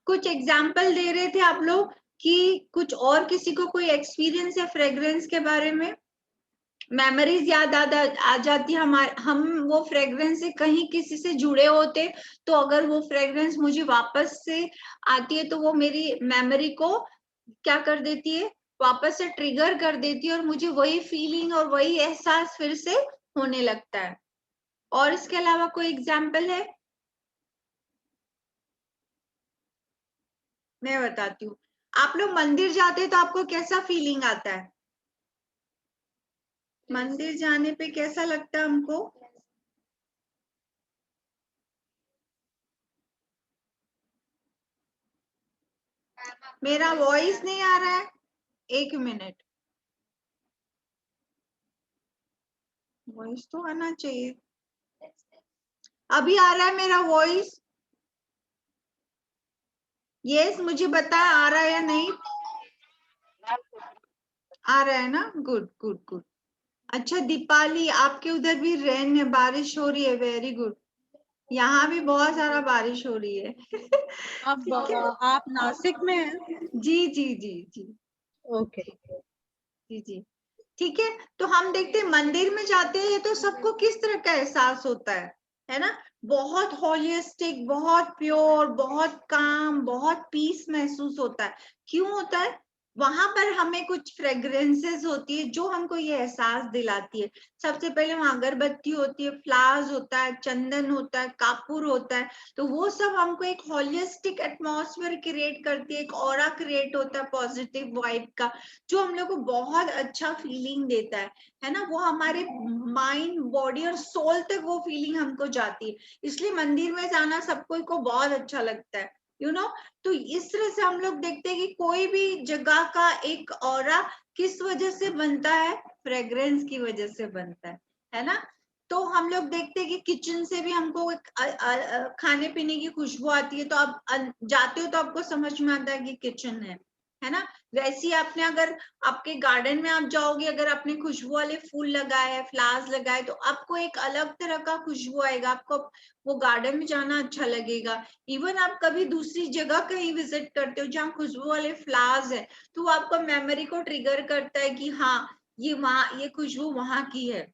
कुछ एग्जाम्पल दे रहे थे आप लोग कि कुछ और किसी को कोई एक्सपीरियंस है फ्रेग्रेंस के बारे में, मेमोरीज याद आ जाती है हमारे, हम वो फ्रेग्रेंस से कहीं किसी से जुड़े होते, तो अगर वो फ्रेग्रेंस मुझे वापस से आती है तो वो मेरी मेमोरी को क्या कर देती है, वापस से ट्रिगर कर देती है और मुझे वही फीलिंग और वही एहसास फिर से होने लगता है। और इसके अलावा कोई एग्जाम्पल है? मैं बताती हूँ। आप लोग मंदिर जाते हैं तो आपको कैसा फीलिंग आता है? मंदिर जाने पे कैसा लगता है हमको? मेरा वॉइस नहीं आ रहा है, एक मिनट, वॉइस तो आना चाहिए। अभी आ रहा है मेरा वॉइस? यस, मुझे बता आ रहा है या नहीं? आ रहा है ना, गुड गुड गुड। अच्छा दीपाली, आपके उधर भी रेन है, बारिश हो रही है, वेरी गुड। यहाँ भी बहुत सारा बारिश हो रही है। अब ठीक है, आप नासिक में हैं? जी जी जी जी ओके। जी जी, ठीक है। तो हम देखते हैं मंदिर में जाते हैं तो सबको किस तरह का एहसास होता है ना? बहुत होलिस्टिक, बहुत प्योर, बहुत काम, बहुत पीस महसूस होता है। क्यों होता है? वहां पर हमें कुछ फ्रेग्रेंसेस होती है जो हमको ये एहसास दिलाती है। सबसे पहले वहां अगरबत्ती होती है, फ्लावर्स होता है, चंदन होता है, कापूर होता है। तो वो सब हमको एक होलिस्टिक एटमॉस्फेयर क्रिएट करती है, एक ऑरा क्रिएट होता है पॉजिटिव वाइब का, जो हम लोग को बहुत अच्छा फीलिंग देता है ना? वो हमारे माइंड, बॉडी और सोल तक वो फीलिंग हमको जाती है। इसलिए मंदिर में जाना सबको को बहुत अच्छा लगता है, यू नो। तो इस तरह से हम लोग देखते हैं कि कोई भी जगह का एक ऑरा किस वजह से बनता है? फ्रेग्रेंस की वजह से बनता है ना? तो हम लोग देखते हैं कि किचन से भी हमको एक खाने पीने की खुशबू आती है, तो आप जाते हो तो आपको समझ में आता है कि किचन है ना? वैसे ही आपने अगर आपके गार्डन में आप जाओगे, अगर आपने खुशबू वाले फूल लगाए हैं, फ्लावर्स लगाए, तो आपको एक अलग तरह का खुशबू आएगा, आपको वो गार्डन में जाना अच्छा लगेगा। इवन आप कभी दूसरी जगह कहीं विजिट करते हो जहाँ खुशबू वाले फ्लावर्स है, तो वो आपको मेमोरी को ट्रिगर करता है कि हाँ, ये वहाँ, ये खुशबू वहां की है।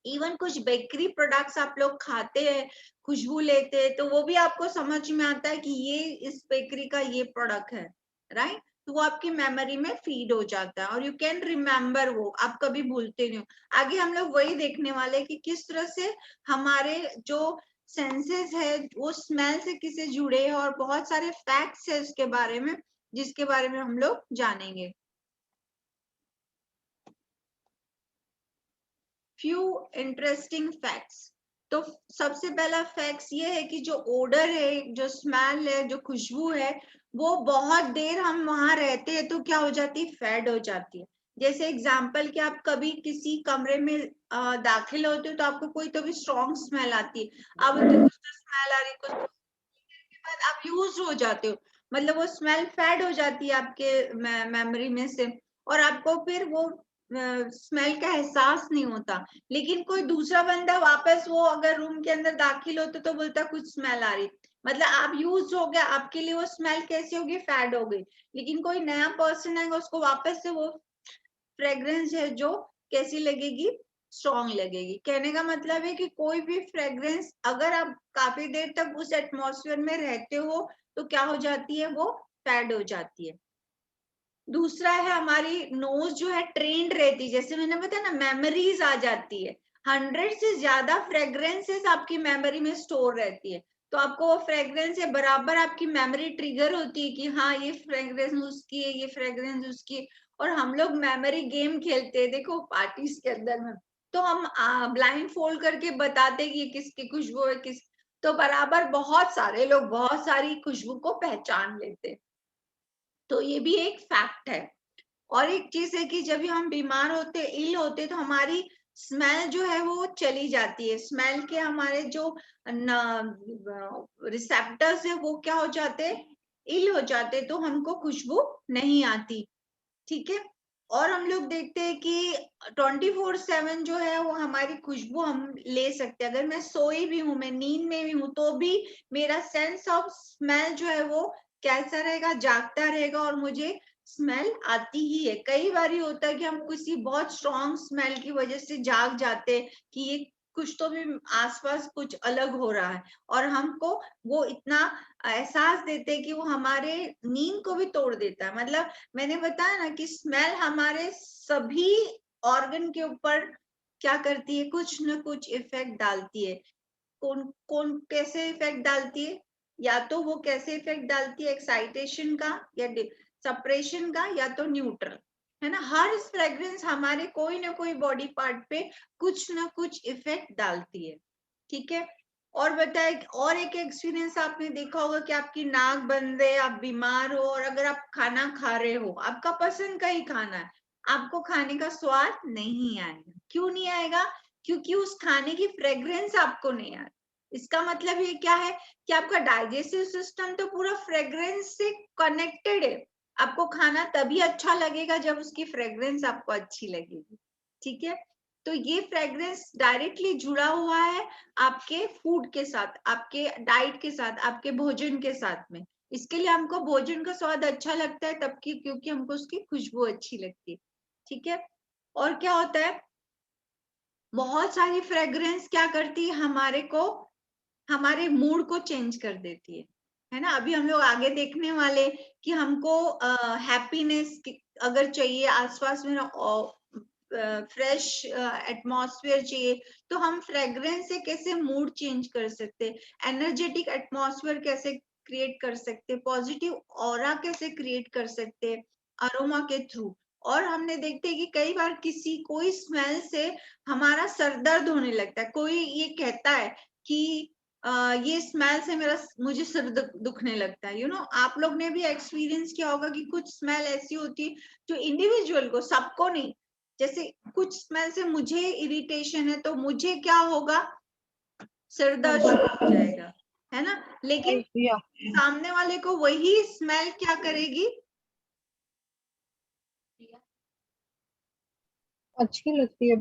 इवन कुछ बेकरी प्रोडक्ट्स आप लोग खाते हैं, खुशबू लेते हैं, तो वो भी आपको समझ में आता है कि ये इस बेकरी का ये प्रोडक्ट है, राइट? तो वो आपकी मेमोरी में फीड हो जाता है और यू कैन रिमेम्बर, वो आप कभी भूलते नहीं हो। आगे हम लोग वही देखने वाले कि किस तरह से हमारे जो सेंसेस है वो स्मेल से किसे जुड़े हैं, और बहुत सारे फैक्ट्स है इसके बारे में, जिसके बारे में हम लोग जानेंगे। Few interesting facts. तो सबसे पहला फैक्ट्स ये है कि जो ओडर है, जो स्मेल है, जो खुशबू है, वो बहुत देर हम वहां रहते हैं तो क्या हो जाती है? फेड हो जाती है। जैसे एग्जाम्पल कि आप कभी किसी कमरे में दाखिल होते हो तो आपको कोई तो भी स्ट्रॉन्ग स्मेल आती है, अब तो कुछ तो स्मेल आ रही है, कुछ के बाद आप यूज हो जाते हो, मतलब वो स्मेल फेड हो जाती है आपके मेमोरी में से, और आपको फिर वो स्मेल का एहसास नहीं होता। लेकिन कोई दूसरा बंदा वापस वो अगर रूम के अंदर दाखिल होता तो बोलता कुछ स्मेल आ रही, मतलब आप यूज हो गया, आपके लिए वो स्मेल कैसी होगी? फेड हो गई। लेकिन कोई नया पर्सन आएगा, उसको वापस से वो फ्रेग्रेंस है जो कैसी लगेगी? स्ट्रॉन्ग लगेगी। कहने का मतलब है कि कोई भी फ्रेग्रेंस अगर आप काफी देर तक उस एटमॉस्फेयर में रहते हो तो क्या हो जाती है? वो फेड हो जाती है। दूसरा है, हमारी नोज जो है ट्रेंड रहती है, जैसे मैंने बताया ना, मेमोरीज आ जाती है। 100 से ज्यादा फ्रेग्रेंसेस आपकी मेमोरी में स्टोर रहती है, तो आपको वो फ्रेग्रेंस है बराबर आपकी मेमोरी ट्रिगर होती है कि हाँ, ये फ्रेग्रेंस उसकी है, ये फ्रेग्रेंस उसकी है। और हम लोग मेमोरी गेम खेलते हैं, देखो पार्टीज के अंदर में, तो हम ब्लाइंड फोल्ड करके बताते कि ये किसकी खुशबू है, किस, तो बराबर बहुत सारे लोग बहुत सारी खुशबू को पहचान लेते हैं। तो ये भी एक फैक्ट है। और एक चीज है कि जब भी हम बीमार होते, इल होते, तो हमारी स्मेल जो है वो चली जाती है। स्मेल के हमारे जो रिसेप्टर्स है वो क्या हो जाते हैं? इल हो जाते, तो हमको खुशबू नहीं आती। ठीक है। और हम लोग देखते हैं कि 24/7 जो है वो हमारी खुशबू हम ले सकते हैं। अगर मैं सोई भी हूँ, मैं नींद में भी हूँ, तो भी मेरा सेंस ऑफ स्मेल जो है वो कैसा रहेगा, जागता रहेगा और मुझे स्मेल आती ही है। कई बार ये होता है कि हम किसी बहुत स्ट्रॉन्ग स्मेल की वजह से जाग जाते हैं कि ये कुछ तो भी आसपास कुछ अलग हो रहा है, और हमको वो इतना एहसास देते हैं कि वो हमारे नींद को भी तोड़ देता है। मतलब मैंने बताया ना कि स्मेल हमारे सभी ऑर्गन के ऊपर क्या करती है, कुछ न कुछ इफेक्ट डालती है। कौन कौन कैसे इफेक्ट डालती है, या तो वो कैसे इफेक्ट डालती है, एक्साइटेशन का या सप्रेशन का या तो न्यूट्रल, है ना। हर फ्रेग्रेंस हमारे कोई ना कोई बॉडी पार्ट पे कुछ ना कुछ इफेक्ट डालती है, ठीक है। और बताए, और एक एक्सपीरियंस आपने देखा होगा कि आपकी नाक बंद है, आप बीमार हो, और अगर आप खाना खा रहे हो, आपका पसंद का ही खाना है, आपको खाने का स्वाद नहीं आएगा। क्यों नहीं आएगा? क्योंकि उस खाने की फ्रेग्रेंस आपको नहीं आती। इसका मतलब ये क्या है कि आपका डाइजेस्टिव सिस्टम तो पूरा फ्रेग्रेंस से कनेक्टेड है। आपको खाना तभी अच्छा लगेगा जब उसकी फ्रेग्रेंस आपको अच्छी लगेगी, ठीक है। तो ये फ्रेग्रेंस डायरेक्टली जुड़ा हुआ है आपके फूड के साथ, आपके डाइट के साथ, आपके भोजन के साथ में। इसके लिए हमको भोजन का स्वाद अच्छा लगता है तब की, क्योंकि हमको उसकी खुशबू अच्छी लगती है, ठीक है। और क्या होता है, बहुत सारी फ्रेग्रेंस क्या करती है, हमारे को, हमारे मूड को चेंज कर देती है ना। अभी हम लोग आगे देखने वाले कि हमको हैप्पीनेस अगर चाहिए, आसपास में फ्रेश एटमॉस्फेयर चाहिए, तो हम फ्रेग्रेंस से कैसे मूड चेंज कर सकते हैं, एनर्जेटिक एटमॉस्फेयर कैसे क्रिएट कर सकते हैं, पॉजिटिव ऑरा कैसे क्रिएट कर सकते हैं अरोमा के थ्रू। और हमने देखते हैं कि कई बार किसी कोई स्मेल से हमारा सर दर्द होने लगता है। कोई ये कहता है कि ये स्मेल से मुझे सिर दुखने लगता है। आप लोग ने भी एक्सपीरियंस किया होगा कि कुछ स्मेल ऐसी होती है जो इंडिविजुअल को, सबको नहीं, जैसे कुछ स्मेल से मुझे इरिटेशन है तो मुझे क्या होगा, सिर दर्द शुरू हो जाएगा, है ना। लेकिन सामने वाले को वही स्मेल क्या करेगी, अच्छी लगती है।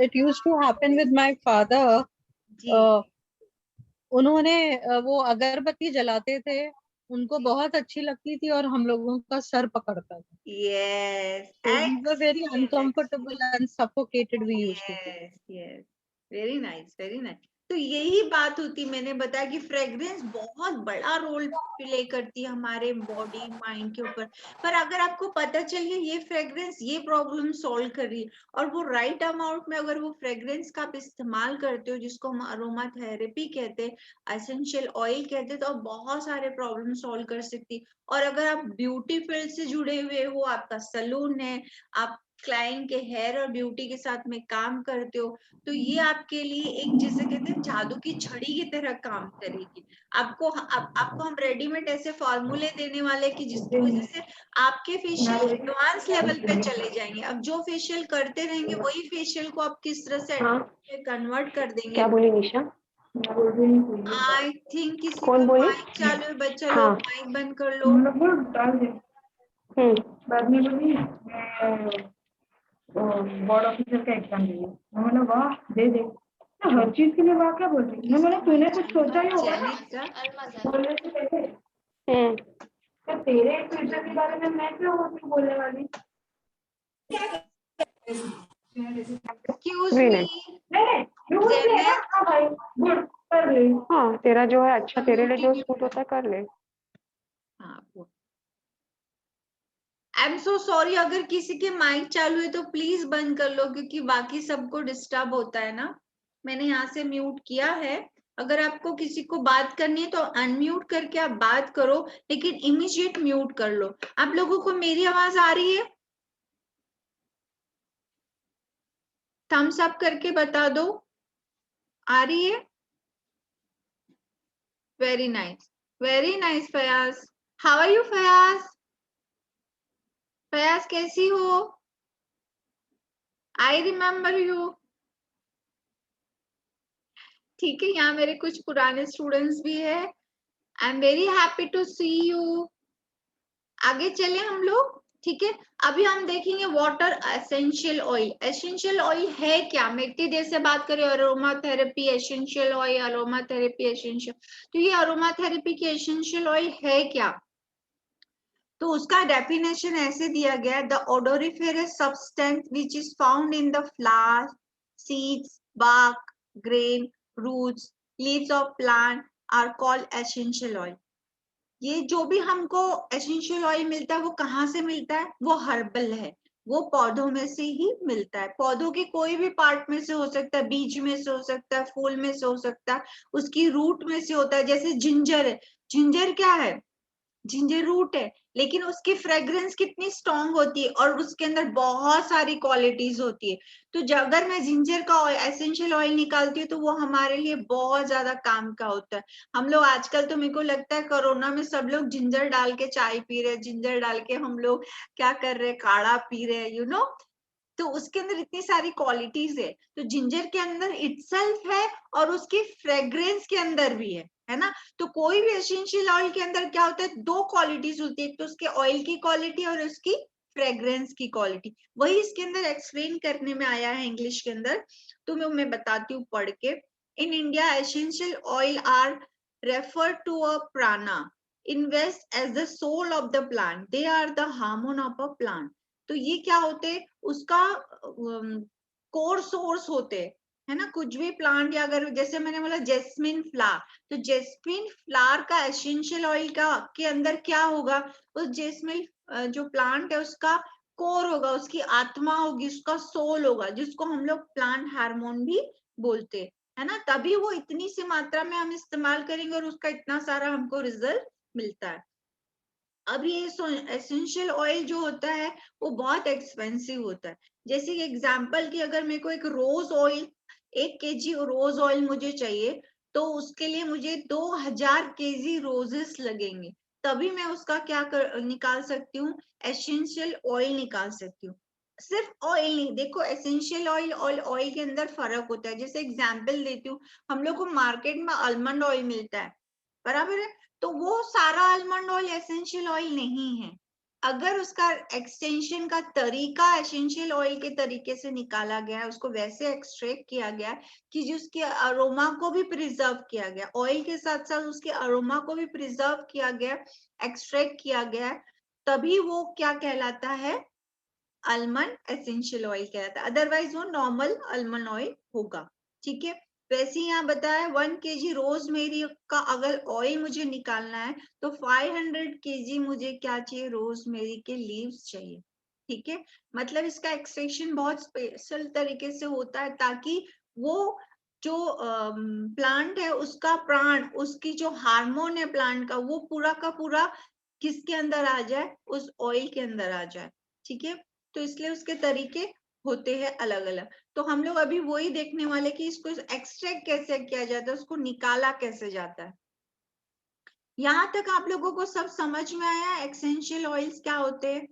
It used to happen with my father. उन्होंने वो अगरबत्ती जलाते थे, उनको बहुत अच्छी लगती थी और हम लोगों का सर पकड़ता था। Yes, So we were very uncomfortable and suffocated, we used to feel. Yes yes, very nice very nice. तो यही बात होती, मैंने बताया कि फ्रेग्रेंस बहुत बड़ा रोल प्ले करती है हमारे बॉडी माइंड के ऊपर। पर अगर आपको पता चले ये फ्रेग्रेंस ये प्रॉब्लम सॉल्व कर रही है, और वो राइट अमाउंट में अगर वो फ्रेग्रेंस का आप इस्तेमाल करते हो, जिसको हम अरोमा थेरेपी कहते हैं, एसेंशियल ऑयल कहते हैं, तो आप बहुत सारे प्रॉब्लम सॉल्व कर सकती। और अगर आप ब्यूटी फील्ड से जुड़े हुए हो, आपका सलून है, आप क्लाइंट के हेयर और ब्यूटी के साथ में काम करते हो, तो ये आपके लिए एक, जैसे कहते हैं, जादू की छड़ी की तरह काम करेगी। आपको हम रेडीमेड ऐसे फॉर्मूले देने वाले कि जिसकी वजह से आपके फेशियल एडवांस लेवल पे चले जाएंगे। अब जो फेशियल करते रहेंगे वही फेशियल को आप किस तरह से कन्वर्ट कर देंगे। क्या बोली निशा? आई थिंक किसी कौन का बोली? माइक चालू है, बच्चा हाँ। लोग माइक बंद कर लो। बाद में बोली बोर्ड ऑफिसर का एग्जाम देंगे। मैंने वाह दे दे, हर चीज के लिए वाह क्या बोल रही है। मैंने तूने कुछ सोचा ही होगा बोलने से पहले। तो तेरे फ्यूचर के बारे में मैं क्यों बोलने वाली? एक्सक्यूज मी, हाँ भाई गुड कर ले। हाँ तेरा जो है अच्छा, तेरे लिए जो सूट होता है कर ले। आई एम सो सॉरी, अगर किसी के माइक चालू है तो प्लीज बंद कर लो, क्योंकि बाकी सबको डिस्टर्ब होता है ना। मैंने यहाँ से म्यूट किया है। अगर आपको किसी को बात करनी है तो अनम्यूट करके आप बात करो, लेकिन इमीडिएट म्यूट कर लो। आप लोगों को मेरी आवाज आ रही है? थम्स अप करके बता दो, आ रही है? Very nice Fayaz. How are you Fayaz? Fayaz कैसी हो? I remember you. ठीक है, यहाँ मेरे कुछ पुराने स्टूडेंट्स भी है। I am very happy to see you. आगे चले हम लोग, ठीक है। अभी हम देखेंगे water essential oil. Essential oil है क्या, मैं इतनी देर से बात करें aromatherapy essential oil, aromatherapy essential, तो ये अरोमा थेरेपी की एसेंशियल ऑयल है क्या? तो उसका डेफिनेशन ऐसे दिया गया, the odoriferous substance which is found in the flower, seeds, bark, grain, roots, leaves of plant are called essential oil. ये जो भी हमको एसेंशियल ऑयल मिलता है वो कहाँ से मिलता है? वो हर्बल है, वो पौधों में से ही मिलता है। पौधों के कोई भी पार्ट में से हो सकता है, बीज में से हो सकता है, फूल में से हो सकता है, उसकी रूट में से होता है। जैसे जिंजर है, जिंजर क्या है? जिंजर रूट है, लेकिन उसकी फ्रेग्रेंस कितनी स्ट्रॉन्ग होती है और उसके अंदर बहुत सारी क्वालिटीज होती है। तो अगर मैं जिंजर का एसेंशियल ऑयल निकालती हूँ तो वो हमारे लिए बहुत ज्यादा काम का होता है। हम लोग आजकल, तो मेरे को लगता है कोरोना में सब लोग जिंजर डाल के चाय पी रहे हैं, जिंजर डाल के हम लोग क्या कर रहे हैं, काढ़ा पी रहे हैं, यू नो। तो उसके अंदर इतनी सारी क्वालिटीज है। तो जिंजर के अंदर इटसेल्फ है और उसकी फ्रेग्रेंस के अंदर भी है ना। तो कोई भी एसेंशियल ऑयल के अंदर क्या होता है, दो क्वालिटीज होती है, एक तो उसके ऑयल की क्वालिटी और उसकी फ्रेग्रेंस की क्वालिटी। वही इसके अंदर एक्सप्लेन करने में आया है इंग्लिश के अंदर। तो मैं बताती हूँ पढ़ के। In India essential oil are refer to a prana invest as the soul of the plant, they are the hormone of a plant. तो ये क्या होते, उसका कोर सोर्स होते, है ना। कुछ भी प्लांट, या अगर जैसे मैंने बोला जेस्मिन फ्लावर, तो जेस्मिन फ्लावर का एसेंशियल ऑयल का के अंदर क्या होगा, उस जेस्मिन जो प्लांट है उसका कोर होगा, उसकी आत्मा होगी, उसका सोल होगा, जिसको हम लोग प्लांट हार्मोन भी बोलते है ना। तभी वो इतनी सी मात्रा में हम इस्तेमाल करेंगे और उसका इतना सारा हमको रिजल्ट मिलता है। अब ये एसेंशियल ऑयल जो होता है वो बहुत एक्सपेंसिव होता है। जैसे एग्जांपल कि अगर मेरे को एक rose oil, 1 kg rose oil मुझे चाहिए, तो उसके लिए मुझे 2000 kg रोजेस लगेंगे, तभी मैं उसका निकाल सकती हूँ, एसेंशियल ऑयल निकाल सकती हूँ। सिर्फ ऑयल नहीं, देखो एसेंशियल ऑयल और ऑयल के अंदर फर्क होता है। जैसे एग्जाम्पल देती हूँ, हम लोग को मार्केट में आलमंड ऑयल मिलता है, बराबर है, तो वो सारा आलमंड ऑयल एसेंशियल ऑयल नहीं है। अगर उसका एक्सटेंशन का तरीका एसेंशियल ऑयल के तरीके से निकाला गया है, उसको वैसे एक्सट्रैक्ट किया गया कि जिसके अरोमा को भी प्रिजर्व किया गया, ऑयल के साथ साथ उसके अरोमा को भी प्रिजर्व किया गया, एक्सट्रैक्ट किया गया, तभी वो क्या कहलाता है, आलमंड एसेंशियल ऑयल कहलाता है। अदरवाइज वो नॉर्मल आलमंड ऑयल होगा। ठीक है, वैसे यहाँ बताया 1 kg रोजमेरी का अगर ऑयल मुझे निकालना है तो 500 kg मुझे क्या चाहिए, रोजमेरी के लीव्स चाहिए। ठीक है, मतलब इसका एक्सट्रैक्शन बहुत स्पेशल तरीके से होता है, ताकि वो जो प्लांट है उसका प्राण, उसकी जो हार्मोन है प्लांट का, वो पूरा का पूरा किसके अंदर आ जाए, उस ऑयल के अंदर आ जाए। ठीक है, तो इसलिए उसके तरीके होते हैं अलग अलग। तो हम लोग अभी वही देखने वाले कि इसको एक्सट्रैक्ट कैसे किया जाता है, उसको निकाला कैसे जाता है। यहां तक आप लोगों को सब समझ में आया एसेंशियल ऑयल्स क्या होते हैं?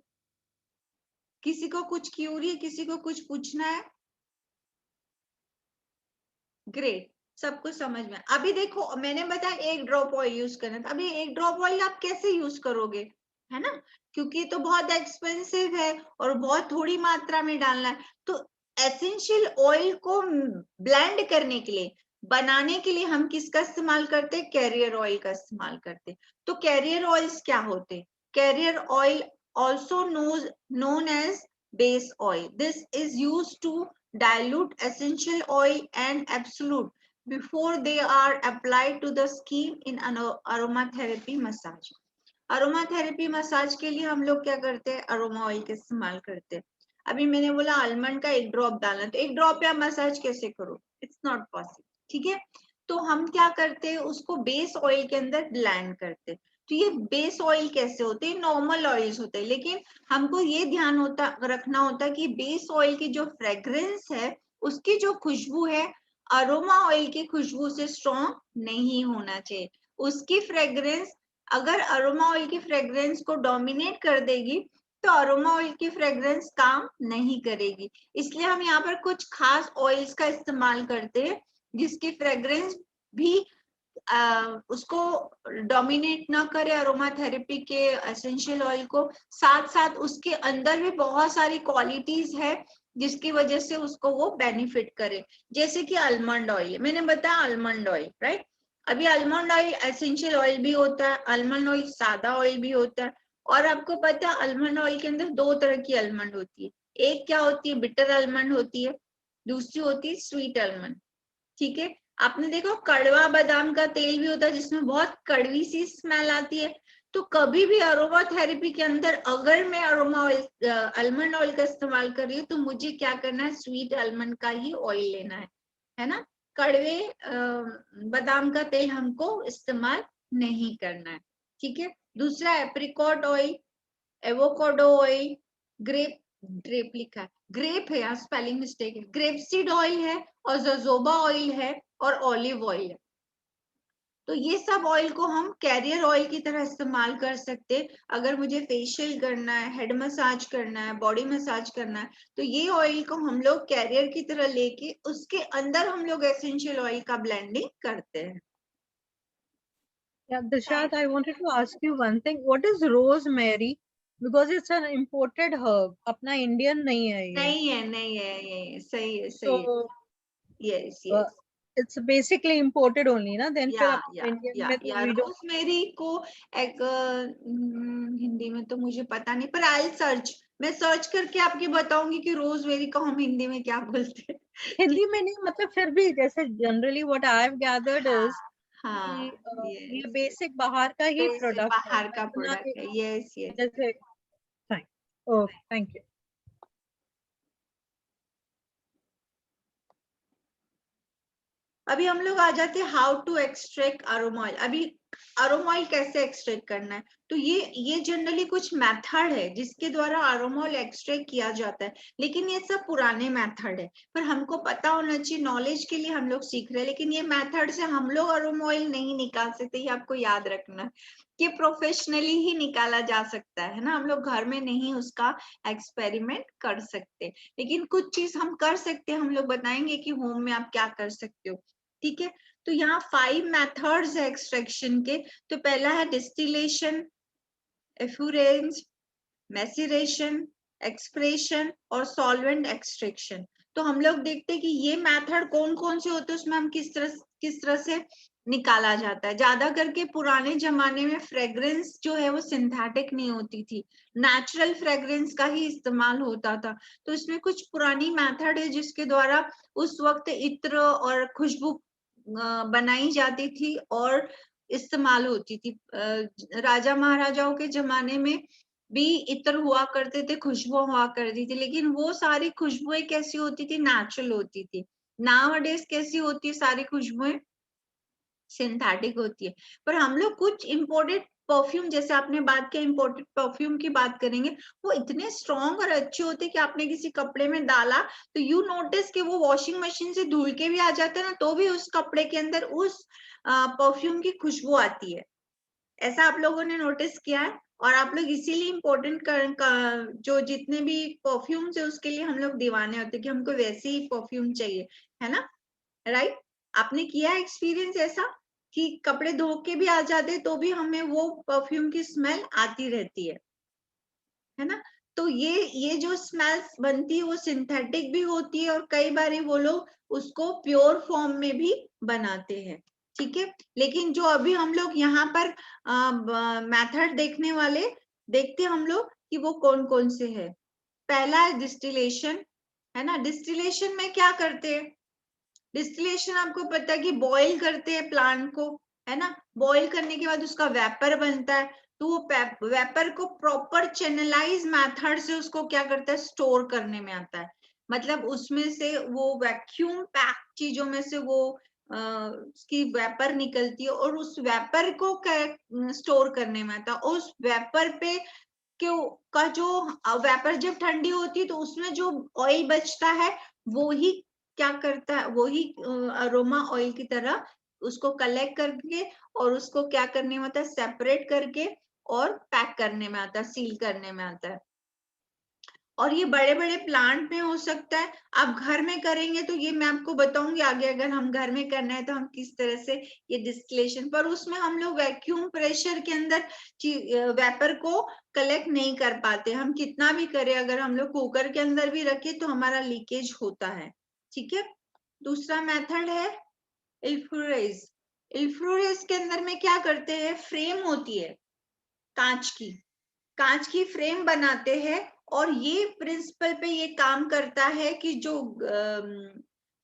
किसी को कुछ क्यूरी है, किसी को कुछ पूछना है? ग्रेट, सब कुछ समझ में। अभी देखो मैंने बताया 1 ड्रॉप ऑयल यूज करना था, अभी 1 ड्रॉप ऑयल आप कैसे यूज करोगे, है ना, क्योंकि तो बहुत एक्सपेंसिव है और बहुत थोड़ी मात्रा में डालना है। तो एसेंशियल ऑयल को ब्लेंड करने के लिए, बनाने के लिए हम किसका इस्तेमाल करते हैं, कैरियर ऑयल का इस्तेमाल करते हैं। तो कैरियर ऑयल्स क्या होते हैं, carrier oil also known as base oil, this is used to dilute essential oil and absolute before they are applied to the skin in aromatherapy massage. aromatherapy massage के लिए हम लोग क्या करते हैं, अरोमा ऑयल का इस्तेमाल करते हैं। अभी मैंने बोला आलमंड का 1 ड्रॉप डालना, तो 1 ड्रॉप पे आप मसाज कैसे करो, इट्स नॉट पॉसिबल। ठीक है, तो हम क्या करते हैं, उसको बेस ऑयल के अंदर ब्लेंड करते हैं। तो ये बेस ऑयल कैसे होते हैं, नॉर्मल ऑयल्स होते हैं, लेकिन हमको ये ध्यान रखना होता है कि बेस ऑयल की जो फ्रेग्रेंस है, उसकी जो खुशबू है, अरोमा ऑयल की खुशबू से स्ट्रॉन्ग नहीं होना चाहिए। उसकी फ्रेग्रेंस अगर अरोमा ऑयल की फ्रेग्रेंस को डोमिनेट कर देगी तो अरोमा ऑयल की फ्रेग्रेंस काम नहीं करेगी। इसलिए हम यहाँ पर कुछ खास ऑयल्स का इस्तेमाल करते हैं जिसकी फ्रेग्रेंस भी उसको डोमिनेट ना करे अरोमा थेरेपी के एसेंशियल ऑयल को, साथ साथ उसके अंदर भी बहुत सारी क्वालिटीज है जिसकी वजह से उसको वो बेनिफिट करे। जैसे कि आलमंड ऑयल, मैंने बताया आलमंड ऑयल, राइट। अभी आलमंड ऑयल एसेंशियल ऑयल भी होता है, आलमंड ऑयल सादा ऑयल भी होता है, और आपको पता है आलमंड ऑयल के अंदर दो तरह की आलमंड होती है, एक क्या होती है बिटर आलमंड होती है, दूसरी होती है स्वीट आलमंड। ठीक है, आपने देखो कड़वा बादाम का तेल भी होता है जिसमें बहुत कड़वी सी स्मेल आती है। तो कभी भी अरोमा थेरेपी के अंदर अगर मैं अरोमा ऑयल आलमंड ऑयल का इस्तेमाल कर रही हूँ तो मुझे क्या करना है, स्वीट आलमंड का ही ऑयल लेना है ना। कड़वे बादाम का तेल हमको इस्तेमाल नहीं करना है। ठीक है, दूसरा apricot oil, avocado oil, grape लिखा है, ग्रेप है, यहाँ स्पेलिंग मिस्टेक है, ग्रेप सीड ऑयल है और जोजोबा ऑयल है और ऑलिव ऑयल है। तो ये सब ऑयल को हम कैरियर ऑयल की तरह इस्तेमाल कर सकते हैं। अगर मुझे फेशियल करना है, हेड मसाज करना है, बॉडी मसाज करना है, तो ये ऑयल को हम लोग कैरियर की तरह लेके उसके अंदर हम लोग एसेंशियल ऑयल का ब्लेंडिंग करते हैं। Yeah, Dishant, I wanted to ask you one thing. What is rosemary? Because it's an imported herb. अपना Indian नहीं है ये. नहीं है ये, सही है So yes yes it's basically imported only, ना? Then फिर अपना Indian में तो we don't. रोजमेरी को एक हिंदी में तो मुझे पता नहीं, पर आई सर्च, मैं सर्च करके आपकी बताऊंगी कि रोजमेरी को हम हिंदी में क्या बोलते हैं। हिंदी में नहीं, मतलब फिर भी जैसे generally what I have gathered is हाँ कि ये yes, बेसिक बाहर का ही प्रोडक्ट है, बाहर का अपना प्रोडक्ट है, यस यस। जैसे. Fine. Okay, thank you. अभी हम लोग आ जाते हैं how to extract aroma oil. अभी अरोमा ऑयल कैसे एक्सट्रैक्ट करना है, तो ये जनरली कुछ मेथड है जिसके द्वारा अरोमा ऑयल एक्सट्रैक्ट किया जाता है, लेकिन ये सब पुराने मेथड है, पर हमको पता होना चाहिए, नॉलेज के लिए हम लोग सीख रहे हैं, लेकिन ये मेथड से हम लोग अरोमा ऑयल नहीं निकाल सकते, ये आपको याद रखना है कि प्रोफेशनली ही निकाला जा सकता है ना, हम लोग घर में नहीं उसका एक्सपेरिमेंट कर सकते, लेकिन कुछ चीज हम कर सकते हैं, हम लोग बताएंगे कि होम में आप क्या कर सकते हो। ठीक है, तो यहाँ 5 मेथड्स है एक्सट्रैक्शन के। तो पहला है डिस्टिलेशन, एफ्यूरेंस, मैसिरेशन, एक्सप्रेशन और सॉल्वेंट एक्सट्रैक्शन। तो हम लोग देखते हैं कि ये मेथड कौन कौन से होते हैं, उसमें हम किस तरह से निकाला जाता है। ज्यादा करके पुराने जमाने में फ्रेग्रेंस जो है वो सिंथेटिक नहीं होती थी, नेचुरल फ्रेग्रेंस का ही इस्तेमाल होता था। तो इसमें कुछ पुरानी मेथड है जिसके द्वारा उस वक्त इत्र और खुशबू बनाई जाती थी और इस्तेमाल होती थी। राजा महाराजाओं के जमाने में भी इत्र हुआ करते थे, खुशबू हुआ करती थी, लेकिन वो सारी खुशबुएं कैसी होती थी, नेचुरल होती थी। नाउअडेज कैसी होती है, सारी खुशबुएं सिंथेटिक होती है। पर हम लोग कुछ इम्पोर्टेड परफ्यूम, जैसे आपने बात किया इम्पोर्टेड परफ्यूम की बात करेंगे, वो इतने स्ट्रॉन्ग और अच्छे होते कि आपने किसी कपड़े में डाला तो यू नोटिस कि वो वॉशिंग मशीन से धुल के भी आ जाता है ना, तो भी उस कपड़े के अंदर उस परफ्यूम की खुशबू आती है। ऐसा आप लोगों ने नोटिस किया है? और आप लोग इसीलिए इम्पोर्टेंट जो जितने भी परफ्यूम्स है उसके लिए हम लोग दीवाने होते हैं कि हमको वैसे ही परफ्यूम चाहिए, है ना, राइट? आपने किया एक्सपीरियंस ऐसा कि कपड़े धो के भी आ जाते तो भी हमें वो परफ्यूम की स्मेल आती रहती है ना? तो ये जो स्मेल्स बनती है वो सिंथेटिक भी होती है और कई बार वो लोग उसको प्योर फॉर्म में भी बनाते हैं। ठीक है, लेकिन जो अभी हम लोग यहाँ पर मेथड देखने वाले देखते हम लोग कि वो कौन कौन से है। पहला है डिस्टिलेशन, है ना। डिस्टिलेशन में क्या करते हैं, डिस्टिलेशन आपको पता है कि बॉईल करते हैं प्लांट को, है ना। बॉईल करने के बाद उसका वेपर बनता है, तो वो वेपर को प्रॉपर चैनलाइज मेथड से उसको क्या करता है, स्टोर करने में आता है। मतलब उसमें से वो वैक्यूम पैक चीजों में से वो उसकी वेपर निकलती है और उस वेपर को स्टोर करने में आता है। उस वेपर पे क्यों का जो वेपर जब ठंडी होती है तो उसमें जो ऑयल बचता है वो ही क्या करता है, वो ही अरोमा ऑयल की तरह उसको कलेक्ट करके और उसको क्या करने में आता है, सेपरेट करके और पैक करने में आता है, सील करने में आता है। और ये बड़े बड़े प्लांट में हो सकता है, आप घर में करेंगे तो ये मैं आपको बताऊंगी आगे, अगर हम घर में करना है तो हम किस तरह से ये डिस्टिलेशन, पर उसमें हम लोग वैक्यूम प्रेशर के अंदर वेपर को कलेक्ट नहीं कर पाते, हम कितना भी करें, अगर हम लोग कुकर के अंदर भी रखे तो हमारा लीकेज होता है। ठीक है, दूसरा मेथड है इल्फ्लोरेज। इल्फ्लोरेज के अंदर में क्या करते हैं, फ्रेम होती है कांच की, कांच की फ्रेम बनाते हैं और ये प्रिंसिपल पे ये काम करता है कि जो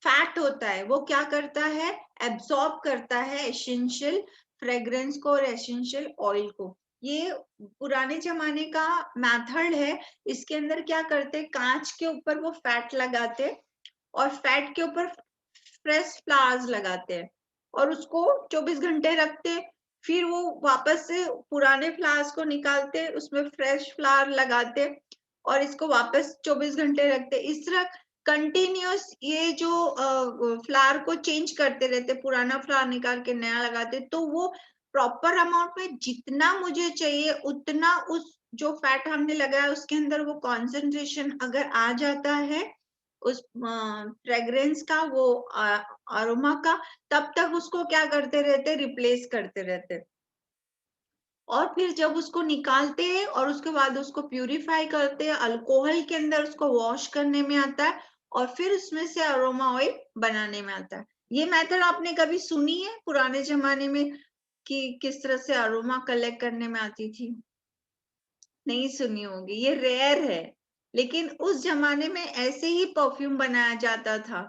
फैट होता है वो क्या करता है, एब्सॉर्ब करता है एसेंशियल फ्रेग्रेंस को और एसेंशियल ऑयल को। ये पुराने जमाने का मेथड है। इसके अंदर क्या करते, कांच के ऊपर वो फैट लगाते और फैट के ऊपर फ्रेश फ्लावर्स लगाते हैं और उसको 24 घंटे रखते, फिर वो वापस से पुराने फ्लावर्स को निकालते, उसमें फ्रेश फ्लावर लगाते और इसको वापस 24 घंटे रखते। इस तरह कंटिन्यूअस ये जो फ्लावर को चेंज करते रहते, पुराना फ्लावर निकाल के नया लगाते, तो वो प्रॉपर अमाउंट में जितना मुझे चाहिए उतना उस जो फैट हमने लगाया उसके अंदर वो कॉन्सेंट्रेशन अगर आ जाता है उस फ्रेग्रेंस का, वो अरोमा का, तब तक उसको क्या करते रहते, रिप्लेस करते रहते। और फिर जब उसको निकालते हैं और उसके बाद उसको प्यूरिफाई करते हैं, अल्कोहल के अंदर उसको वॉश करने में आता है और फिर उसमें से अरोमा ऑयल बनाने में आता है। ये मेथड आपने कभी सुनी है पुराने जमाने में कि किस तरह से अरोमा कलेक्ट करने में आती थी? नहीं सुनी होगी, ये रेयर है, लेकिन उस जमाने में ऐसे ही परफ्यूम बनाया जाता था।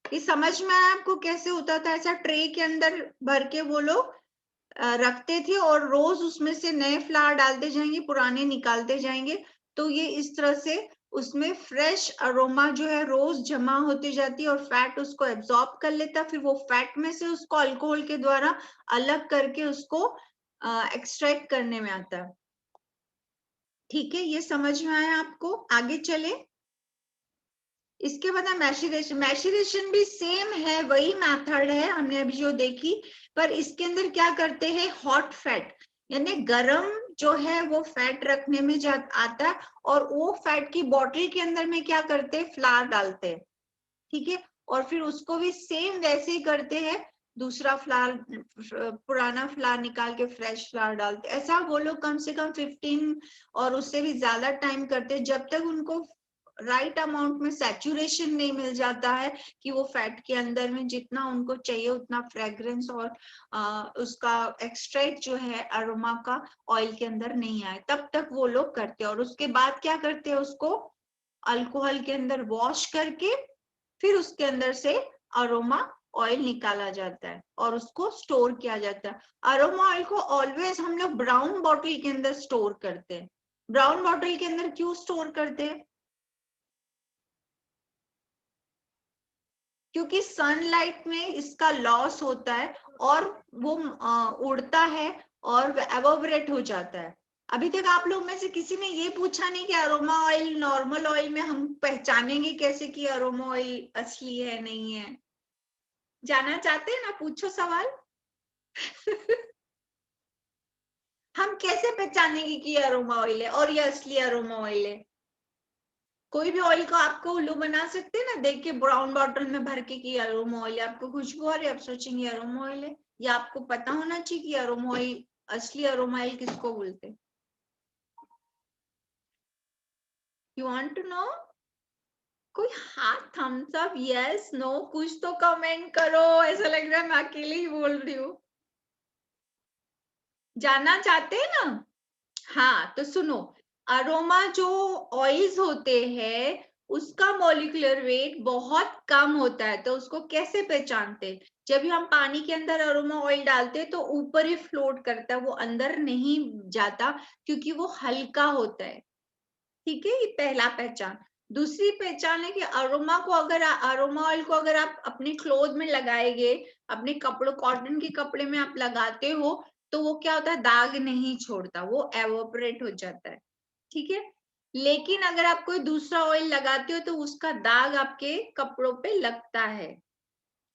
ये समझ में आया आपको कैसे होता था? ऐसा ट्रे के अंदर भर के वो लोग रखते थे और रोज उसमें से नए फ्लावर डालते जाएंगे, पुराने निकालते जाएंगे, तो ये इस तरह से उसमें फ्रेश अरोमा जो है रोज जमा होती जाती है और फैट उसको एब्जॉर्ब कर लेता, फिर वो फैट में से उसको अल्कोहल के द्वारा अलग करके उसको एक्सट्रैक्ट करने में आता है। ठीक है, ये समझ में आया आपको? आगे चले। इसके बाद मैशरेशन। मैशरेशन भी सेम है, वही मेथड है हमने अभी जो देखी, पर इसके अंदर क्या करते हैं, हॉट फैट यानी गरम जो है वो फैट रखने में आता है और वो फैट की बॉटल के अंदर में क्या करते हैं, फ्लावर डालते हैं। ठीक है, और फिर उसको भी सेम वैसे ही करते हैं, दूसरा फ्लावर, पुराना फ्लावर निकाल के फ्रेश फ्लावर डालते। ऐसा वो लोग कम से कम 15 और उससे भी ज्यादा टाइम करते, जब तक उनको राइट अमाउंट में सैचुरेशन नहीं मिल जाता है कि वो फैट के अंदर में जितना उनको चाहिए उतना फ्रेग्रेंस और उसका एक्सट्रैक्ट जो है अरोमा का ऑयल के अंदर नहीं आए, तब तक वो लोग करते हैं। और उसके बाद क्या करते हैं, उसको अल्कोहल के अंदर वॉश करके फिर उसके अंदर से अरोमा ऑयल निकाला जाता है और उसको स्टोर किया जाता है। अरोमा ऑयल को ऑलवेज हम लोग ब्राउन बॉटल के अंदर स्टोर करते हैं। ब्राउन बॉटल के अंदर क्यों स्टोर करते हैं? क्योंकि सनलाइट में इसका लॉस होता है और वो उड़ता है और एवोपरेट हो जाता है। अभी तक आप लोग में से किसी ने ये पूछा नहीं कि अरोमा ऑयल नॉर्मल ऑयल में हम पहचानेंगे कैसे कि अरोमा ऑयल असली है नहीं है? जानना चाहते हैं ना, पूछो सवाल। हम कैसे पहचानेंगे कि ये अरोमा ऑयल है और ये असली अरोमा ऑयल है? कोई भी ऑयल को आपको उल्लू बना सकते हैं ना, देख के ब्राउन बॉटल में भर के कि अरोमा ऑयल है, आपको खुशबू आ रही है, आप सोचेंगे अरोमा ऑयल है। या आपको पता होना चाहिए कि अरोमा ऑयल, असली अरोमा ऑयल किसको बोलते हैं? You want to know? कोई हाथ थम्स अप, यस नो, कुछ तो कमेंट करो। ऐसा लग रहा है मैं अकेले ही बोल रही हूँ। जानना चाहते हैं ना? हाँ तो सुनो, अरोमा जो ऑयल्स होते हैं उसका मॉलिक्यूलर वेट बहुत कम होता है, तो उसको कैसे पहचानते हैं? जब भी हम पानी के अंदर अरोमा ऑयल डालते हैं तो ऊपर ही फ्लोट करता है, वो अंदर नहीं जाता क्योंकि वो हल्का होता है। ठीक है, ये पहला पहचान। दूसरी पहचान है कि अरोमा को अगर अरोमा ऑयल को अगर आप अपने क्लोथ में लगाएंगे, अपने कपड़ों, कॉटन के कपड़े में आप लगाते हो, तो वो क्या होता है, दाग नहीं छोड़ता, वो एवोपरेट हो जाता है। ठीक है, लेकिन अगर आप कोई दूसरा ऑयल लगाते हो तो उसका दाग आपके कपड़ों पे लगता है।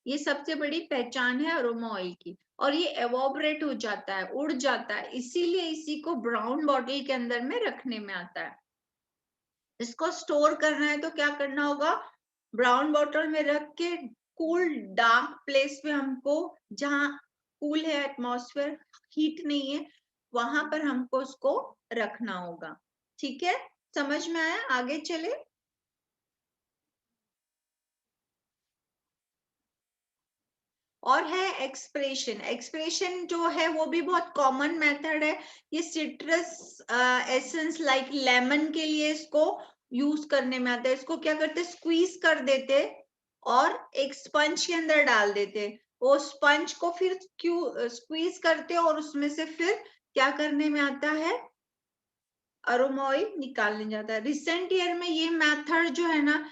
ये सबसे बड़ी पहचान है अरोमा ऑयल की। और ये एवोपरेट हो जाता है, उड़ जाता है, इसीलिए इसी को ब्राउन बॉटल के अंदर में रखने में आता है। इसको स्टोर करना है तो क्या करना होगा, ब्राउन बॉटल में रख के कूल डार्क प्लेस पे हमको, जहाँ कूल है एटमॉस्फेयर, हीट नहीं है, वहां पर हमको उसको रखना होगा। ठीक है, समझ में आया? आगे चले। और है एक्सप्रेशन। एक्सप्रेशन जो है वो भी बहुत कॉमन मेथड है। ये सिट्रस एसेंस लाइक लेमन के लिए इसको यूज करने में आता है। इसको क्या करते, स्क्वीज कर देते और एक स्पंज के अंदर डाल देते। वो स्पंज को फिर क्यों स्क्वीज करते और उसमें से फिर क्या करने में आता है, अरोमा ऑयल निकालने जाता है। रिसेंट ईयर में ये मेथड जो है ना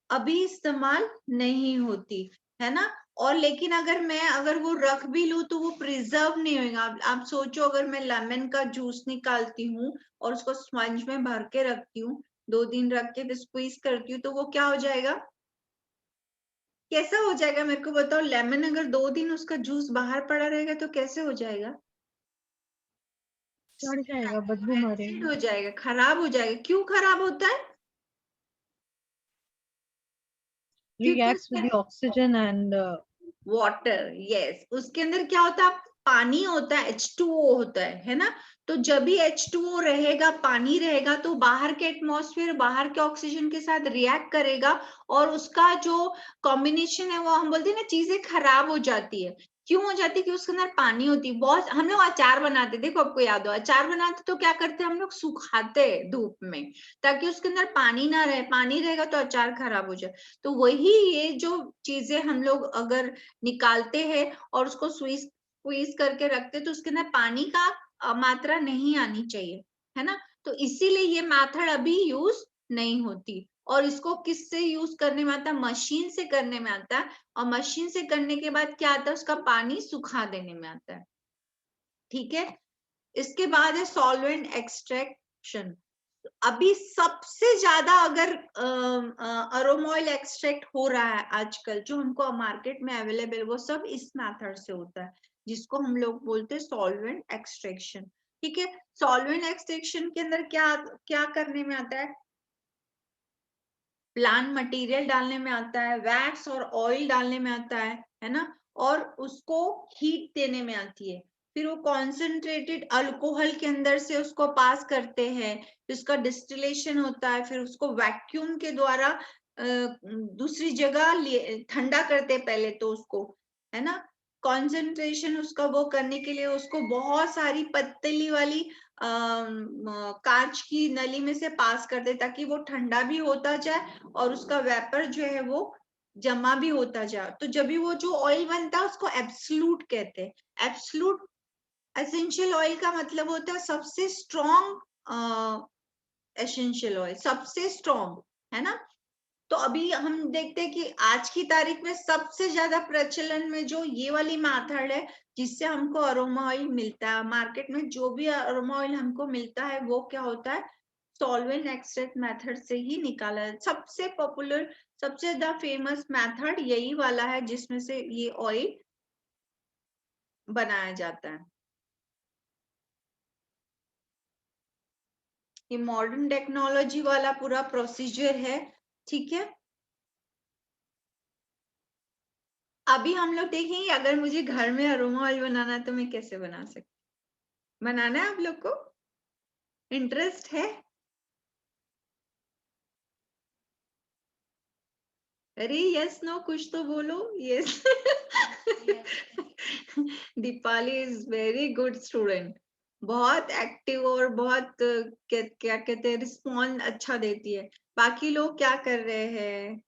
अभी इस्तेमाल नहीं होती है ना। और लेकिन अगर वो रख भी लूं तो वो प्रिजर्व नहीं होगा। आप सोचो, अगर मैं लेमन का जूस निकालती हूँ और उसको स्पंज में भर के रखती हूँ, 2 दिन रख के फिर स्क्वीज करती हूँ, तो वो क्या हो जाएगा, कैसा हो जाएगा मेरे को बताओ। लेमन अगर 2 दिन उसका जूस बाहर पड़ा रहेगा तो कैसे हो जाएगा, सड़ जाएगा, बदबू एसिड मारेगा। हो जाएगा, खराब हो जाएगा। क्यों खराब होता है, क्योंकि Reacts with the oxygen and water, yes, उसके अंदर क्या होता है, पानी होता है, H2O होता है ना। तो जब भी H2O रहेगा, पानी रहेगा, तो बाहर के एटमॉस्फेयर, बाहर के ऑक्सीजन के साथ रिएक्ट करेगा और उसका जो कॉम्बिनेशन है वो हम बोलते हैं ना, चीजें खराब हो जाती है। क्यों हो जाती है, कि उसके अंदर पानी होती है। बहुत हम लोग अचार बनाते, देखो आपको याद हो, अचार बनाते तो क्या करते हैं हम लोग, सुखाते धूप में, ताकि उसके अंदर पानी ना रहे। पानी रहेगा तो अचार खराब हो जाए। तो वही ये जो चीजें हम लोग अगर निकालते हैं और उसको स्क्वीज करके रखते, तो उसके अंदर पानी का मात्रा नहीं आनी चाहिए, है ना। तो इसीलिए ये मेथड अभी यूज नहीं होती। और इसको किससे यूज करने में आता है, मशीन से करने में आता है। और मशीन से करने के बाद क्या आता है, उसका पानी सुखा देने में आता है। ठीक है, इसके बाद है सॉल्वेंट एक्सट्रैक्शन। अभी सबसे ज्यादा अगर अरोमा ऑयल एक्सट्रैक्ट हो रहा है आजकल, जो हमको मार्केट में अवेलेबल, वो सब इस मेथड से होता है, जिसको हम लोग बोलते हैं सॉल्वेंट एक्सट्रैक्शन। ठीक है, सॉल्वेंट एक्सट्रैक्शन के अंदर क्या क्या करने में आता है, प्लांट मटेरियल डालने में आता है, वैक्स और ऑयल डालने में आता है ना, और उसको हीट देने में आती है। फिर वो कॉन्सेंट्रेटेड अल्कोहल के अंदर से उसको पास करते हैं, फिर उसका डिस्टिलेशन होता है, फिर उसको वैक्यूम के द्वारा दूसरी जगह ठंडा करते हैं पहले तो उसको, है ना। कॉन्सेंट्रेशन उसका वो करने के लिए उसको बहुत सारी पतली वाली कांच की नली में से पास कर दे, ताकि वो ठंडा भी होता जाए और उसका वेपर जो है वो जमा भी होता जाए। तो जब भी वो जो ऑयल बनता है उसको एब्सोल्यूट कहते हैं। एब्सोल्यूट एसेंशियल ऑयल का मतलब होता है सबसे स्ट्रॉन्ग एसेंशियल ऑयल, सबसे स्ट्रॉन्ग, है ना। तो अभी हम देखते हैं कि आज की तारीख में सबसे ज्यादा प्रचलन में जो ये वाली मेथड है, जिससे हमको अरोमा ऑयल मिलता है मार्केट में, जो भी अरोमा ऑयल हमको मिलता है वो क्या होता है, सॉल्वेंट एक्सट्रैक्ट मेथड से ही निकाला है। सबसे पॉपुलर, सबसे ज्यादा फेमस मेथड यही वाला है, जिसमें से ये ऑयल बनाया जाता है। ये मॉडर्न टेक्नोलॉजी वाला पूरा प्रोसीजर है। ठीक है, अभी हम लोग देखेंगे अगर मुझे घर में अरोमा ऑयल बनाना है तो मैं कैसे बना सकती, बनाना है आप लोग को, इंटरेस्ट है? अरे यस नो कुछ तो बोलो, yes. Deepali is very good student, बहुत एक्टिव और बहुत क्या कहते हैं, रिस्पॉन्ड अच्छा देती है। बाकी लोग क्या कर रहे हैं?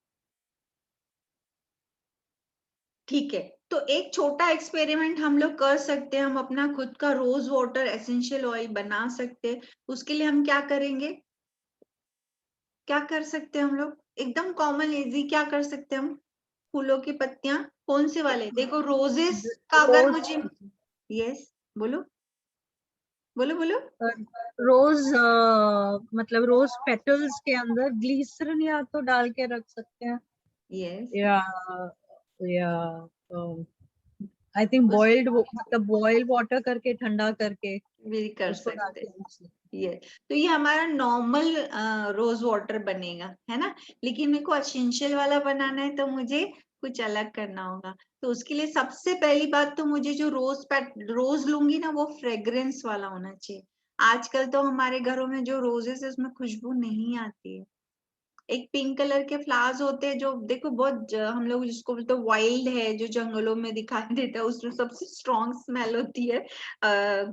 ठीक है, तो एक छोटा एक्सपेरिमेंट हम लोग कर सकते हैं। हम अपना खुद का रोज वाटर एसेंशियल ऑयल बना सकते हैं। उसके लिए हम क्या करेंगे, क्या कर सकते हैं हम लोग, एकदम कॉमन इजी, क्या कर सकते हैं हम, फूलों की पत्तियां, कौन से वाले, देखो रोजेस का अगर रोज, मुझे, यस, बोलो बोलो बोलो। रोज मतलब रोज पेटल्स के अंदर ग्लिसरीन या तो डाल के रख सकते हैं, यस, या आई थिंक बॉइल्ड, मतलब बॉइल वाटर करके ठंडा करके भी कर उसको डाल सकते के हैं। रख सकते ये तो ये हमारा नॉर्मल रोज वाटर बनेगा, है ना। लेकिन मेरे को एसेंशियल वाला बनाना है तो मुझे कुछ अलग करना होगा। तो उसके लिए सबसे पहली बात तो मुझे जो रोज लूंगी ना, वो फ्रेग्रेंस वाला होना चाहिए। आजकल तो हमारे घरों में जो रोजेस है उसमें खुशबू नहीं आती है, एक पिंक कलर के फ्लावर्स होते हैं जो देखो बहुत हम लोग जिसको बोलते हैं वाइल्ड है, जो जंगलों में दिखाई देता है, उसमें सबसे स्ट्रॉन्ग स्मेल होती है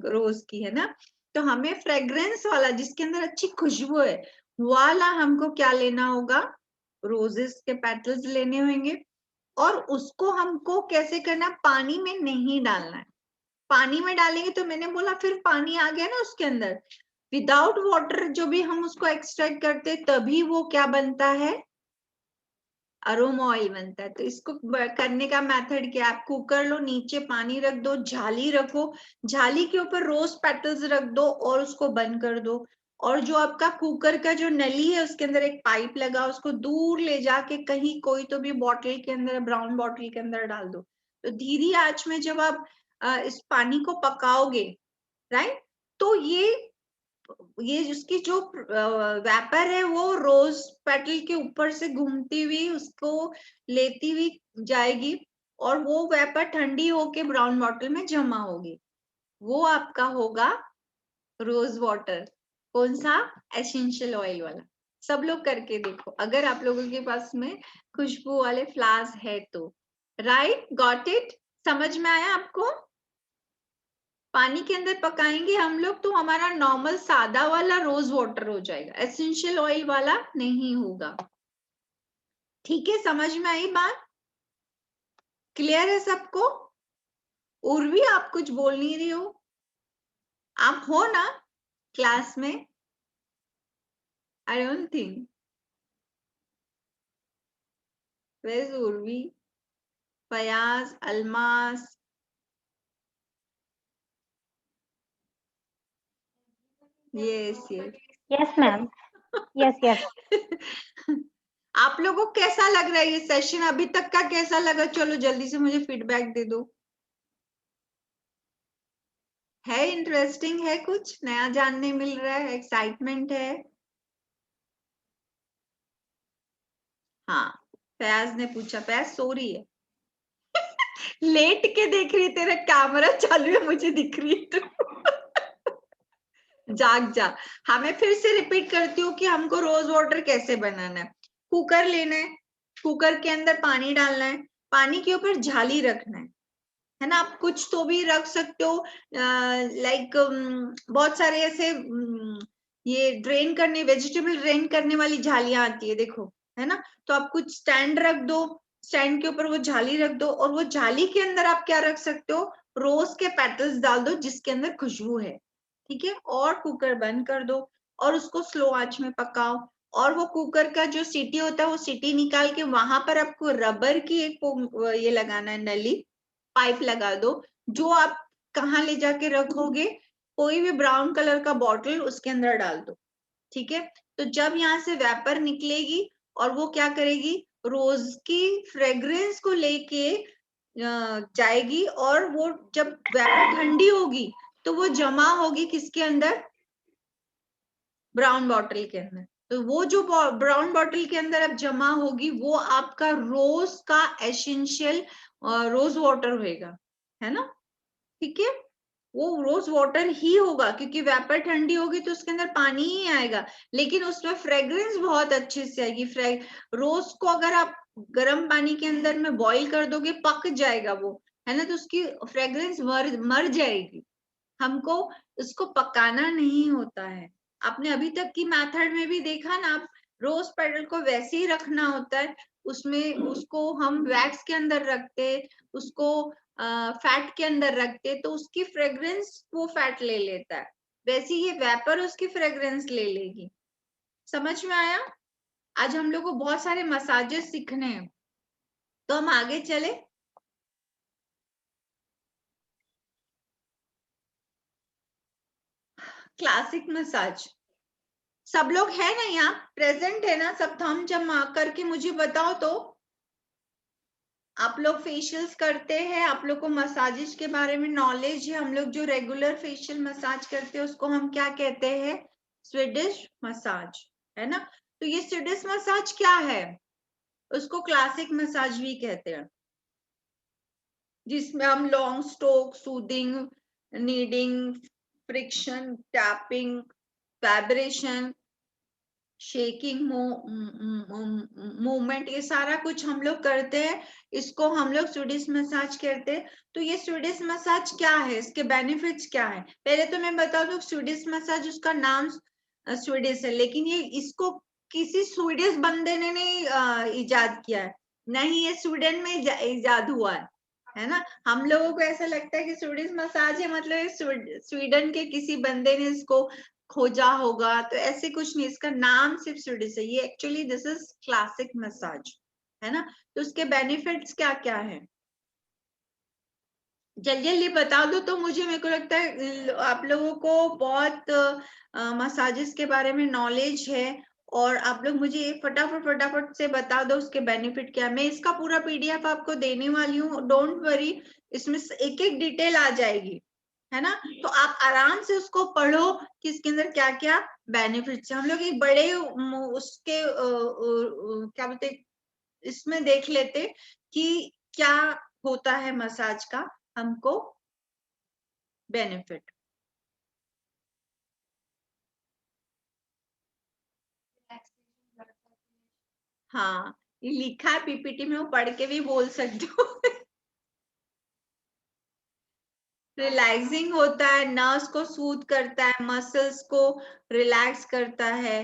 रोज की, है ना। तो हमें फ्रेग्रेंस वाला जिसके अंदर अच्छी खुशबू है वाला हमको क्या लेना होगा, रोजेस के पेटल्स लेने होंगे। और उसको हमको कैसे करना, पानी में नहीं डालना है। पानी में डालेंगे तो मैंने बोला फिर पानी आ गया ना उसके अंदर, विदाउट वाटर जो भी हम उसको एक्सट्रैक्ट करते तभी वो क्या बनता है, अरोमा ऑयल बनता है। तो इसको करने का मेथड क्या है, आप कुकर लो, नीचे पानी रख दो, झाली रखो, झाली के ऊपर रोज पेटल्स रख दो और उसको बंद कर दो। और जो आपका कुकर का जो नली है उसके अंदर एक पाइप लगा, उसको दूर ले जाके कहीं कोई तो भी बॉटल के अंदर, ब्राउन बॉटल के अंदर डाल दो। तो धीरे आंच में जब आप इस पानी को पकाओगे, राइट, तो ये उसकी जो वेपर है वो रोज पेटल के ऊपर से घूमती हुई उसको लेती हुई जाएगी और वो वेपर ठंडी होके ब्राउन बॉटल में जमा होगी। वो आपका होगा रोज वाटर। कौन सा, एसेंशियल ऑयल वाला। सब लोग करके देखो अगर आप लोगों के पास में खुशबू वाले फ्लावर्स है तो। राइट, गॉट इट, समझ में आया आपको। पानी के अंदर पकाएंगे हम लोग तो हमारा नॉर्मल सादा वाला रोज वाटर हो जाएगा, एसेंशियल ऑयल वाला नहीं होगा। ठीक है, समझ में आई बात, क्लियर है सबको। उर्वी आप कुछ बोल नहीं रही हो, आप हो ना क्लास में, I don't think. Where is Urvi, Fayaz, Almas, yes yes. Yes, ma'am. Yes, yes. आप लोगों को कैसा लग रहा है ये सेशन अभी तक का, कैसा लगा, चलो जल्दी से मुझे फीडबैक दे दो। है इंटरेस्टिंग, है कुछ नया जानने मिल रहा है, एक्साइटमेंट है। हाँ, फयाज ने पूछा, फयाज सो रही है लेट के देख रही है, तेरा कैमरा चालू है मुझे दिख रही है तो जाग जा। हाँ, मैं फिर से रिपीट करती हूँ कि हमको रोज वाटर कैसे बनाना है। कुकर लेना है, कुकर के अंदर पानी डालना है, पानी के ऊपर झाली रखना है ना। आप कुछ तो भी रख सकते हो, लाइक बहुत सारे ऐसे ये ड्रेन करने, वेजिटेबल ड्रेन करने वाली झालियां आती है देखो, है ना। तो आप कुछ स्टैंड रख दो, स्टैंड के ऊपर वो झाली रख दो और वो झाली के अंदर आप क्या रख सकते हो, रोज के पेटल्स डाल दो जिसके अंदर खुशबू है, ठीक है। और कुकर बंद कर दो और उसको स्लो आंच में पकाओ। और वो कुकर का जो सीटी होता है वो सीटी निकाल के वहां पर आपको रबर की एक ये लगाना है, नली पाइप लगा दो, जो आप कहाँ ले जाके रखोगे, कोई भी ब्राउन कलर का बॉटल उसके अंदर डाल दो, ठीक है। तो जब यहाँ से वेपर निकलेगी और वो क्या करेगी, रोज की फ्रेग्रेंस को लेके जाएगी और वो जब वेपर ठंडी होगी तो वो जमा होगी किसके अंदर, ब्राउन बॉटल के अंदर। तो वो जो ब्राउन बॉटल के अंदर अब जमा होगी वो आपका रोज का एसेंशियल रोज वाटर होएगा, है ना, ठीक है। वो रोज वाटर ही होगा क्योंकि वेपर ठंडी होगी तो उसके अंदर पानी ही आएगा, लेकिन उसमें फ्रेग्रेंस बहुत अच्छे से आएगी। रोज को अगर आप गर्म पानी के अंदर में बॉईल कर दोगे पक जाएगा वो, है ना, तो उसकी फ्रेग्रेंस मर जाएगी। हमको उसको पकाना नहीं होता है। आपने अभी तक की मेथड में भी देखा ना, आप रोज पेटल को वैसे ही रखना होता है, उसमें उसको हम वैक्स के अंदर रखते, उसको फैट के अंदर रखते, तो उसकी फ्रेग्रेंस वो फैट ले लेता है, वैसे ही वेपर उसकी फ्रेग्रेंस ले लेगी। समझ में आया। आज हम लोग को बहुत सारे मसाजेस सीखने हैं, तो हम आगे चले। क्लासिक मसाज, सब लोग है ना यहाँ प्रेजेंट, है ना सब, थम जमा करके मुझे बताओ तो। आप लोग फेशियल्स करते हैं, आप लोग को मसाजेस के बारे में नॉलेज है। हम लोग जो रेगुलर फेशियल मसाज करते हैं उसको हम क्या कहते हैं, स्वीडिश मसाज, है ना। तो ये स्वीडिश मसाज क्या है, उसको क्लासिक मसाज भी कहते हैं, जिसमें हम long stroke, soothing, kneading, friction, tapping, vibration, shaking movement, ये सारा कुछ हम लोग करते हैं, इसको हम लोग स्वीडिश मसाज कहते हैं। तो ये स्वीडिश मसाज क्या है, इसके बेनिफिट्स क्या है? पहले तो मैं बता दूं, स्वीडिश मसाज उसका नाम स्वीडिश है, लेकिन ये इसको किसी स्वीडिश बंदे ने नहीं इजाद किया है, नहीं ये स्वीडन में इजाद हुआ है ना। हम लोगों को ऐसा लगता है कि स्वीडिश मसाज है मतलब स्वीडन के किसी बंदे ने इसको खोजा होगा, तो ऐसे कुछ नहीं, इसका नाम सिर्फ स्वीडिश है। ये actually this is classic massage, है ना। तो उसके बेनिफिट्स क्या क्या है, जल्दी जल्दी बता दो तो मुझे, मेरे को लगता है आप लोगों को बहुत मसाजेस के बारे में नॉलेज है, और आप लोग मुझे फटाफट फटाफट से बता दो उसके बेनिफिट क्या है। मैं इसका पूरा पीडीएफ आपको देने वाली हूँ, डोंट वरी, इसमें एक एक डिटेल आ जाएगी, है ना। तो आप आराम से उसको पढ़ो कि इसके अंदर क्या क्या बेनिफिट्स है। हम लोग एक बड़े उसके क्या बोलते इसमें देख लेते कि क्या होता है मसाज का हमको बेनिफिट। हाँ, ये लिखा है पीपीटी में, वो पढ़ के भी बोल सकते हो। रिलैक्सिंग होता है, नर्व्स को सूद करता है, मसल्स को रिलैक्स करता है,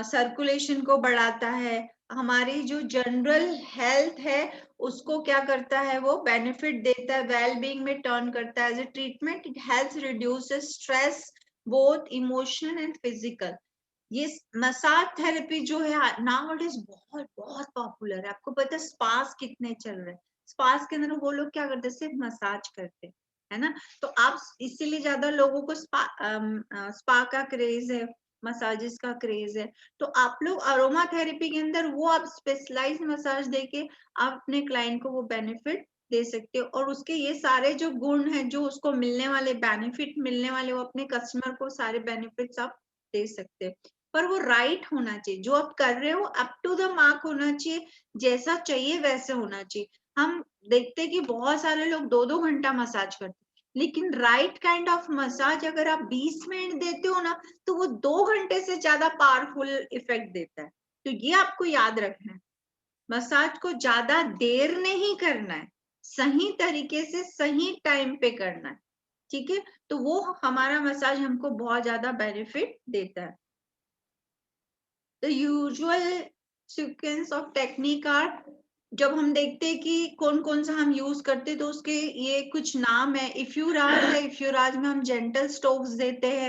सर्कुलेशन को बढ़ाता है, हमारी जो जनरल हेल्थ है उसको क्या करता है, वो बेनिफिट देता है, वेल बीइंग में टर्न करता है। As a treatment it helps reduces stress both emotional and physical. ये मसाज थेरेपी जो है नाउ इट इज बहुत बहुत पॉपुलर है। आपको पता है स्पास कितने चल रहे हैं, स्पास के अंदर वो लोग क्या करते हैं, सिर्फ मसाज करते हैं, है ना। तो आप इसीलिए ज्यादा लोगों को स्पा का क्रेज है, मसाजेस का क्रेज है। तो आप लोग अरोमा थेरेपी के अंदर वो आप स्पेशलाइज्ड मसाज देके आप अपने क्लाइंट को वो बेनिफिट दे सकते हो, और उसके ये सारे जो गुण हैं, जो उसको मिलने वाले बेनिफिट मिलने वाले, वो अपने कस्टमर को सारे बेनिफिट्स आप दे सकते हैं। पर वो राइट होना चाहिए, जो आप कर रहे हो अप टू द मार्क होना चाहिए, जैसा चाहिए वैसे होना चाहिए। हम देखते हैं कि बहुत सारे लोग 2-2 घंटा मसाज करते हैं, लेकिन राइट काइंड ऑफ मसाज अगर आप 20 मिनट देते हो ना, तो वो 2 घंटे से ज्यादा पावरफुल इफेक्ट देता है। तो ये आपको याद रखना है, मसाज को ज्यादा देर नहीं करना है, सही तरीके से सही टाइम पे करना है, ठीक है। तो वो हमारा मसाज हमको बहुत ज्यादा बेनिफिट देता है। The usual sequence of technique are, जब हम देखते हैं कि कौन कौन सा हम यूज करते हैं, तो उसके ये कुछ नाम है। इफ्यूराज है, इफ्यूराज में हम जेंटल स्ट्रोक्स देते हैं,